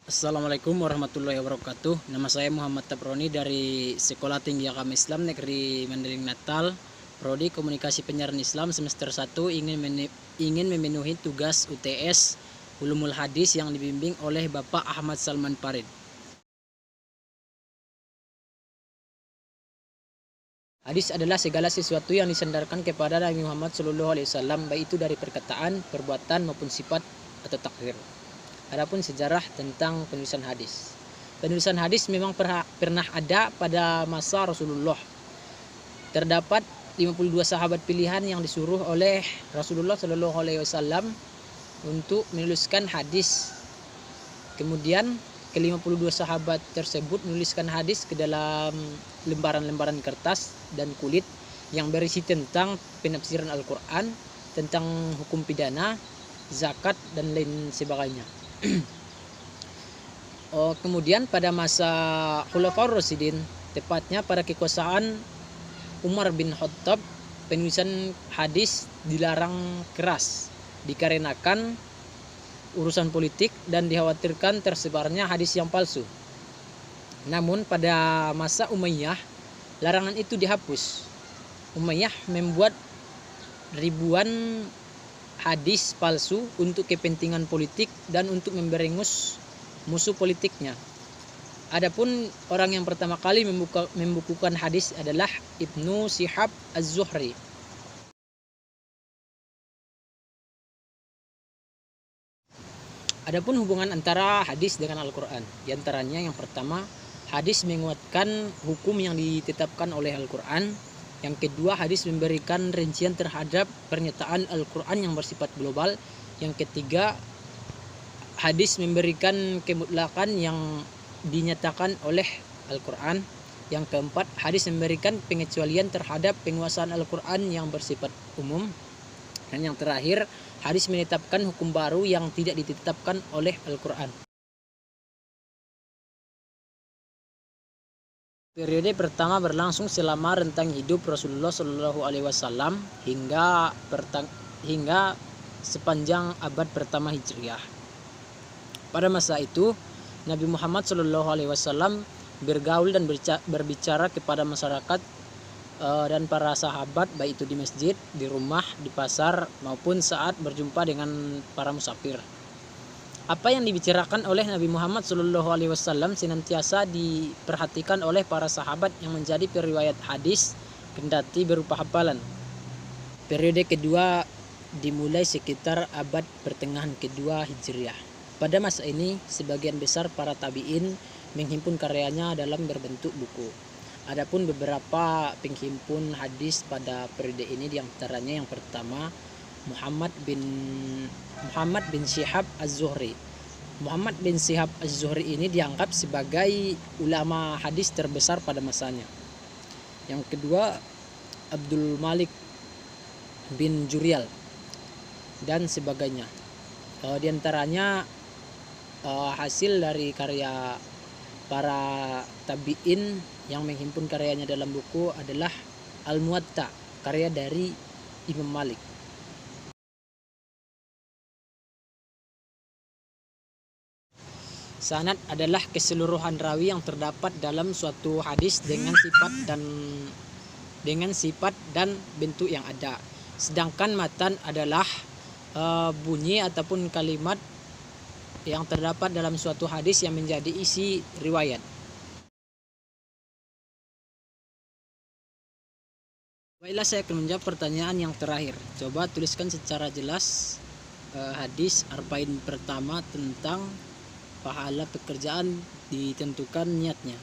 Assalamualaikum warahmatullahi wabarakatuh. Nama saya Muhammad Tabroni dari Sekolah Tinggi Agama Islam Negeri Mandailing Natal, Prodi Komunikasi Penyiaran Islam semester 1 ingin memenuhi tugas UTS Ulumul Hadis yang dibimbing oleh Bapak Ahmad Salman Farid. Hadis adalah segala sesuatu yang disandarkan kepada Nabi Muhammad SAW, baik itu dari perkataan, perbuatan maupun sifat atau takdir. Adapun sejarah tentang penulisan hadis. Penulisan hadis memang pernah ada pada masa Rasulullah. Terdapat 52 sahabat pilihan yang disuruh oleh Rasulullah SAW untuk menuliskan hadis. Kemudian ke-52 sahabat tersebut menuliskan hadis ke dalam lembaran-lembaran kertas dan kulit yang berisi tentang penafsiran Al-Quran, tentang hukum pidana, zakat, dan lain sebagainya. Kemudian pada masa Khulafaur Rasyidin, tepatnya pada kekuasaan Umar bin Khattab, penulisan hadis dilarang keras dikarenakan urusan politik dan dikhawatirkan tersebarnya hadis yang palsu. Namun pada masa Umayyah, larangan itu dihapus. Umayyah membuat ribuan hadis palsu untuk kepentingan politik dan untuk memberengus musuh politiknya. Adapun orang yang pertama kali membukukan hadis adalah Ibnu Shihab Az-Zuhri. Adapun hubungan antara hadis dengan Al-Quran, di antaranya yang pertama, hadis menguatkan hukum yang ditetapkan oleh Al-Quran. Yang kedua, hadis memberikan rincian terhadap pernyataan Al-Quran yang bersifat global. Yang ketiga, hadis memberikan kemutlakan yang dinyatakan oleh Al-Quran. Yang keempat, hadis memberikan pengecualian terhadap penguasaan Al-Quran yang bersifat umum. Dan yang terakhir, hadis menetapkan hukum baru yang tidak ditetapkan oleh Al-Quran. Periode pertama berlangsung selama rentang hidup Rasulullah SAW hingga sepanjang abad pertama Hijriah. Pada masa itu, Nabi Muhammad SAW bergaul dan berbicara kepada masyarakat dan para sahabat, baik itu di masjid, di rumah, di pasar, maupun saat berjumpa dengan para musafir. Apa yang dibicarakan oleh Nabi Muhammad SAW senantiasa diperhatikan oleh para sahabat yang menjadi periwayat hadis kendati berupa hafalan. Periode kedua dimulai sekitar abad pertengahan kedua Hijriah. Pada masa ini, sebagian besar para tabi'in menghimpun karyanya dalam berbentuk buku. Adapun beberapa penghimpun hadis pada periode ini, diantaranya yang pertama Muhammad bin Shihab Az-Zuhri. Muhammad bin Shihab Az-Zuhri ini dianggap sebagai ulama hadis terbesar pada masanya. Yang kedua, Abdul Malik bin Jurial dan sebagainya. Di antaranya hasil dari karya para tabi'in yang menghimpun karyanya dalam buku adalah Al-Muwatta, karya dari Imam Malik. Sanad adalah keseluruhan rawi yang terdapat dalam suatu hadis dengan sifat dan bentuk yang ada. Sedangkan matan adalah bunyi ataupun kalimat yang terdapat dalam suatu hadis yang menjadi isi riwayat. Baiklah, saya akan menjawab pertanyaan yang terakhir. Coba tuliskan secara jelas hadis arba'in pertama tentang pahala pekerjaan ditentukan niatnya.